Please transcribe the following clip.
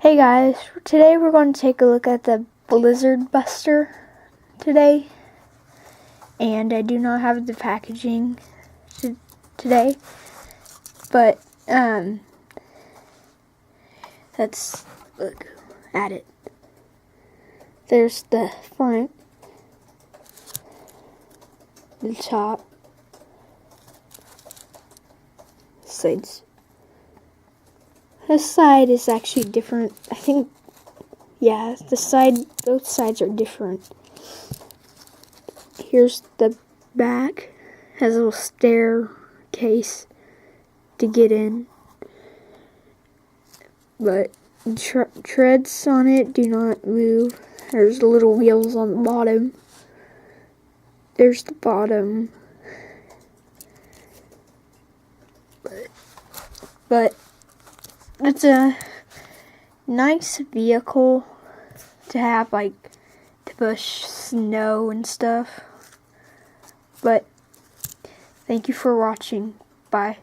Hey guys, today we're going to take a look at the Blizzard Buster today, and I do not have the packaging today, but let's look at it. There's the front, the top, sides. This side is actually different. I think, yeah, both sides are different. Here's the back. Has a little staircase to get in. But treads on it do not move. There's little wheels on the bottom. There's the bottom. But it's a nice vehicle to have, like, to push snow and stuff. But thank you for watching. Bye.